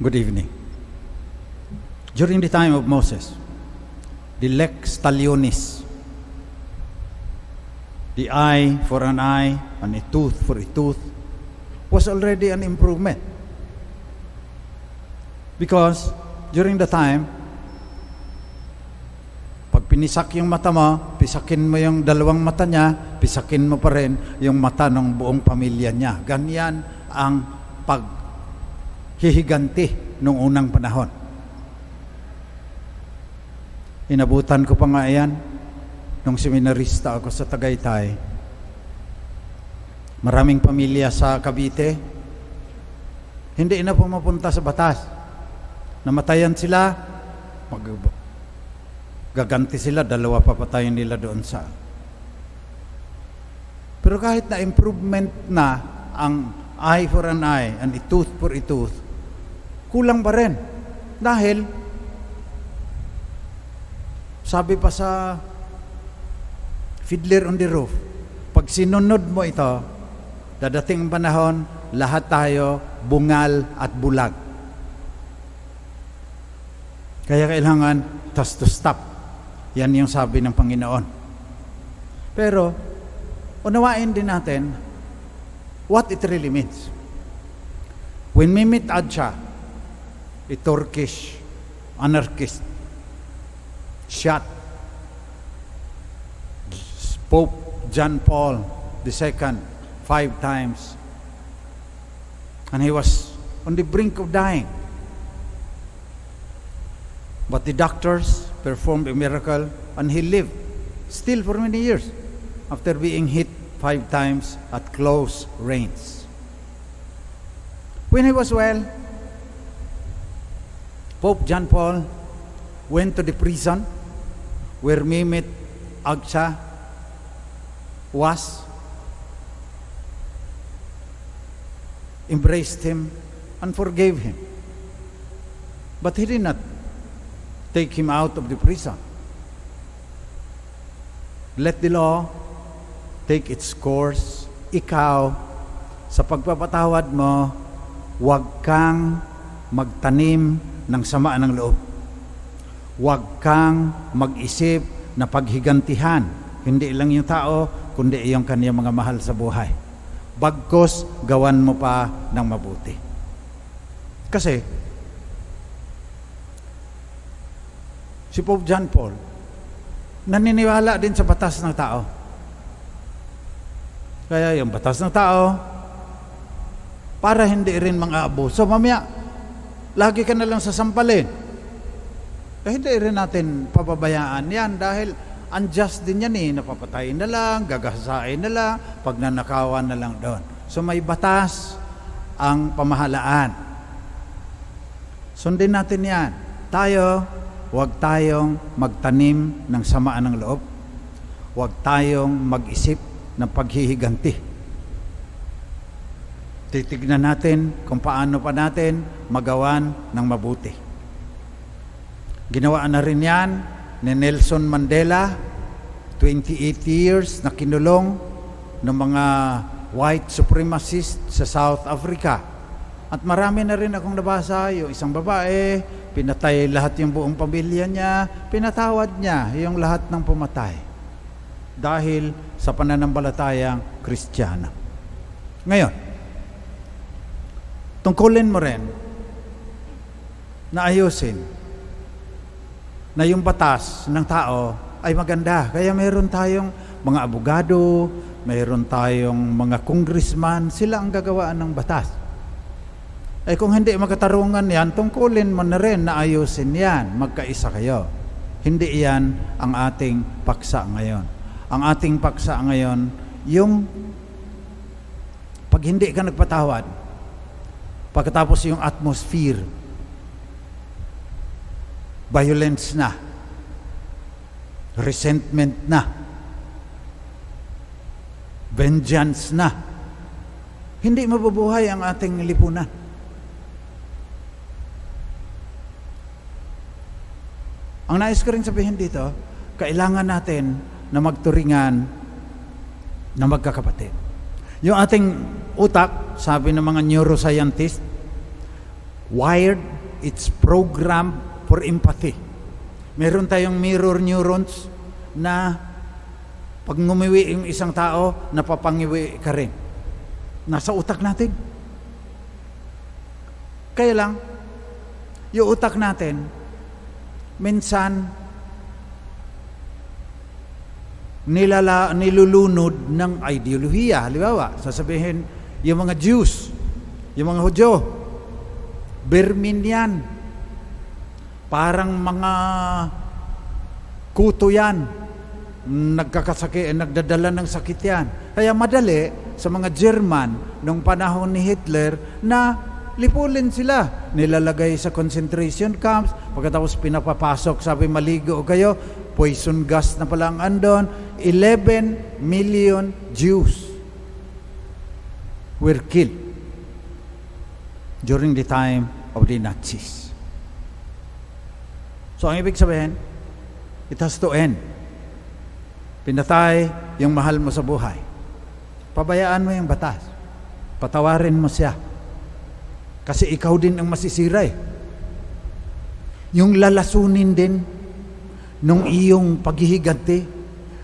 Good evening. During the time of Moses, the lex talionis, the eye for an eye and a tooth for a tooth, was already an improvement. Because during the time, pag pinisak yung mata mo, pisakin mo yung dalawang mata niya, pisakin mo pa rin yung mata ng buong pamilya niya. Ganyan ang paghihiganti nung unang panahon. Inabutan ko pa nga yan nung seminarista ako sa Tagaytay. Maraming pamilya sa Cavite, hindi na pumapunta sa batas. Namatayan sila, gaganti sila, dalawa papatayin nila doon sa. Pero kahit na improvement na ang eye for an eye and a tooth for a tooth, kulang pa rin. Dahil, sabi pa sa Fiddler on the Roof, pag sinunod mo ito, dadating ang panahon, lahat tayo bungal at bulag. Kaya kailangan to stop. Yan yung sabi ng Panginoon. Pero, unawain din natin what it really means. When Mehmet Ağca, a Turkish anarchist, shot Pope John Paul II 5 times, and he was on the brink of dying. But the doctors performed a miracle and he lived still for many years after being hit 5 times at close range. When he was well, Pope John Paul went to the prison where Mehmet Ağca was, embraced him and forgave him. But he did not take him out of the prison. Let the law take its course. Ikaw, sa pagpapatawad mo, huwag kang magtanim ng sama ng loob. Huwag kang mag-isip na paghigantihan, hindi lang yung tao, kundi yung kaniyang mga mahal sa buhay. Bagkos, gawan mo pa ng mabuti. Kasi, si Pope John Paul, naniniwala din sa batas ng tao. Kaya yung batas ng tao, para hindi rin mga abuso. Mamaya, lagi ka na lang sasampalin. Kaya hindi rin natin pababayaan yan dahil unjust din yan eh. Napapatayin na lang, gagasain na lang, pagnanakawan na lang doon. So may batas ang pamahalaan. Sundin natin yan. Tayo, huwag tayong magtanim ng samaan ng loob. Huwag tayong mag-isip ng paghihiganti. Titignan natin kung paano pa natin magawan ng mabuti. Ginawa na rin yan ni Nelson Mandela, 28 years na kinulong ng mga white supremacists sa South Africa. At marami na rin akong nabasa, yung isang babae, pinatay lahat yung buong pamilya niya, pinatawad niya yung lahat ng pumatay. Dahil sa pananampalatayang Kristiyano. Ngayon, tungkulin mo rin na ayusin na yung batas ng tao ay maganda. Kaya mayroon tayong mga abogado, mayroon tayong mga congressman, sila ang gagawaan ng batas. Eh kung hindi magkatarungan yan, tungkulin mo na rin na ayusin yan. Magkaisa kayo. Hindi yan ang ating paksa ngayon. Ang ating paksa ngayon, yung pag hindi ka nagpatawad, pagkatapos yung atmosphere, violence na, resentment na, vengeance na, hindi mabubuhay ang ating lipunan. Ang nais ko rin sabihin dito, kailangan natin na magturingan na magkakapatid. Yung ating utak, sabi ng mga neuroscientist, wired, it's programmed for empathy. Meron tayong mirror neurons na pag ngumiwi yung isang tao, napapangiwi ka rin. Nasa utak natin. Kaya lang, yung utak natin, minsan, nilulunod ng ideolohiya. Halimbawa, sasabihin, yung mga Jews, yung mga Hudyo, Bermin yan. Parang mga kuto yan. Nagdadala ng sakit yan. Kaya madali sa mga German nung panahon ni Hitler na lipulin sila. Nilalagay sa concentration camps, pagkatapos pinapapasok, sabi maligo kayo, poison gas na pala ang andon. 11 million Jews were killed during the time of the Nazis. So ang ibig sabihin, it has to end. Pinatay yung mahal mo sa buhay. Pabayaan mo yung batas. Patawarin mo siya. Kasi ikaw din ang masisira eh. Yung lalasunin din nung iyong paghihiganti,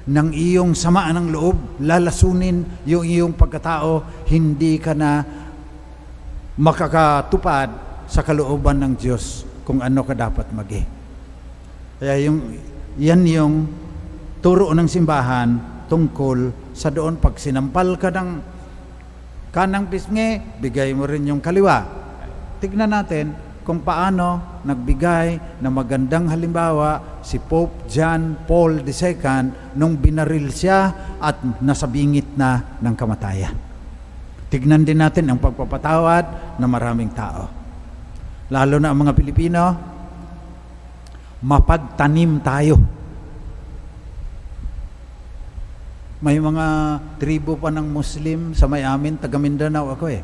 ng iyong sama ng loob, lalasunin yung iyong pagkatao, hindi ka na makakatupad sa kalooban ng Diyos kung ano ka dapat maging. Kaya yan yung turo ng simbahan tungkol sa doon. Pag sinampal ka ng kanang pisngi, bigay mo rin yung kaliwa. Tignan natin kung paano nagbigay ng magandang halimbawa si Pope John Paul II nung binaril siya at nasabingit na ng kamatayan. Tignan din natin ang pagpapatawad ng maraming tao. Lalo na ang mga Pilipino, mapagtanim tayo. May mga tribo pa ng Muslim sa may amin, taga Mindanao ako eh.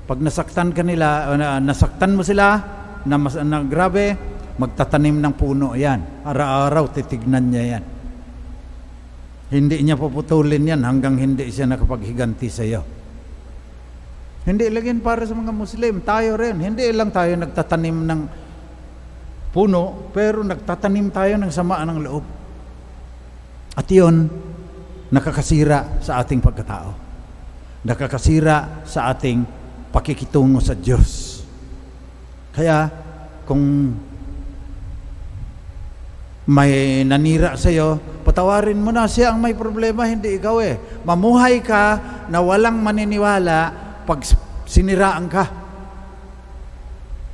Pag nasaktan ka nila, nasaktan mo sila, na grabe, magtatanim ng puno yan. Araw-araw titignan niya yan. Hindi niya puputulin yan hanggang hindi siya nakapaghiganti sa iyo. Hindi lang yan para sa mga Muslim, tayo rin. Hindi lang tayo nagtatanim ng puno, pero nagtatanim tayo ng samaan ng loob. At yun, nakakasira sa ating pagkatao. Nakakasira sa ating pakikitungo sa Diyos. Kaya, kung may nanira sa iyo, patawarin mo na, siya ang may problema, hindi ikaw eh. Mamuhay ka na walang maniniwala pag siniraan ka.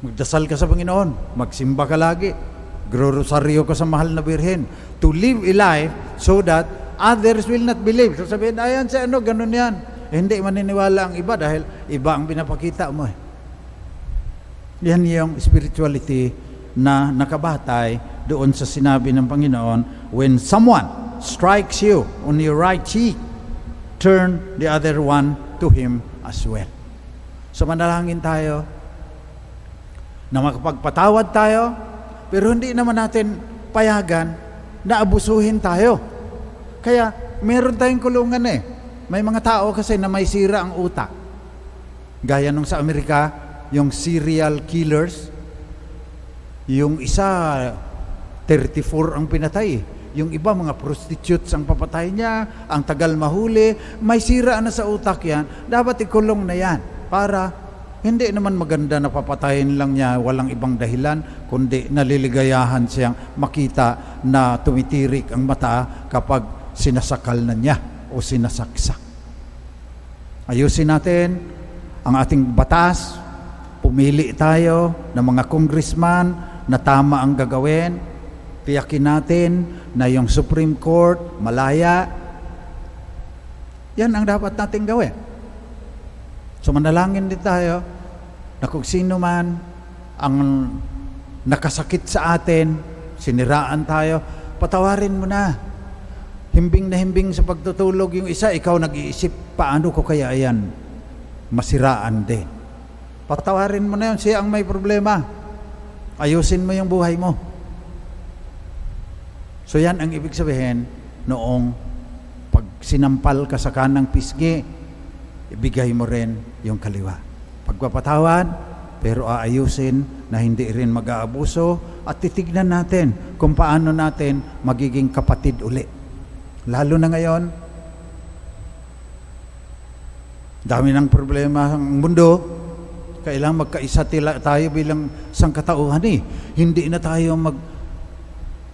Magdasal ka sa Panginoon, magsimba ka lagi, grorosaryo ka sa mahal na Birhen, to live a life so that others will not believe. So sabihin, ayan sa ano, ganun yan. Hindi maniniwala ang iba dahil iba ang pinapakita mo eh. Yan yung spirituality na nakabatay doon sa sinabi ng Panginoon, when someone strikes you on your right cheek, turn the other one to him as well. So manalangin tayo na makapagpatawad tayo, pero hindi naman natin payagan na abusuhin tayo. Kaya meron tayong kulungan eh. May mga tao kasi na may sira ang utak. Gaya nung sa Amerika, yung serial killers, yung isa 34 ang pinatay. Yung iba mga prostitutes ang papatay niya, ang tagal mahuli, may sira na sa utak yan, dapat ikulong na yan para hindi naman maganda na papatayin lang niya walang ibang dahilan, kundi naliligayahan siyang makita na tumitirik ang mata kapag sinasakal na niya o sinasaksak. Ayusin natin ang ating batas, pumili tayo ng mga congressman na tama ang gagawin, tiyakin natin na yung Supreme Court malaya. Yan ang dapat natin gawin. So manalangin din tayo na kung sino man ang nakasakit sa atin, siniraan tayo, patawarin mo na. Himbing na himbing sa pagtutulog yung isa, ikaw nag-iisip, paano ko kaya yan masiraan din. Patawarin mo na yun, siya ang may problema. Ayusin mo yung buhay mo. So yan ang ibig sabihin noong pag sinampal ka sa kanang pisngi, ibigay mo rin yung kaliwa. Pagpapatawad, pero aayusin na hindi rin mag-aabuso at titignan natin kung paano natin magiging kapatid uli. Lalo na ngayon, dami ng problema ang mundo, kailangan magkaisa tayo bilang sangkatauhan Hindi na tayo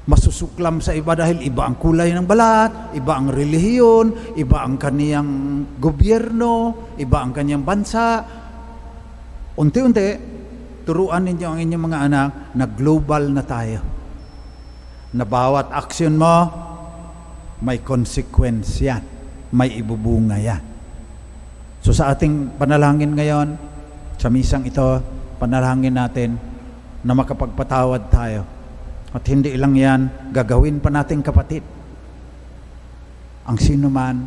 masusuklam sa iba dahil iba ang kulay ng balat, iba ang relihiyon, iba ang kaniyang gobyerno, iba ang kaniyang bansa. Unti-unti, turuan ninyo ang inyong mga anak na global na tayo. Na bawat aksyon mo, may consequence yan. May ibubunga yan. So sa ating panalangin ngayon, sa misang ito, panalangin natin na makapagpatawad tayo. At hindi lang yan, gagawin pa natin kapatid. Ang sino man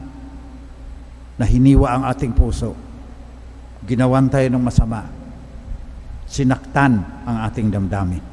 na hiniwa ang ating puso, ginawan tayo ng masama, sinaktan ang ating damdamin.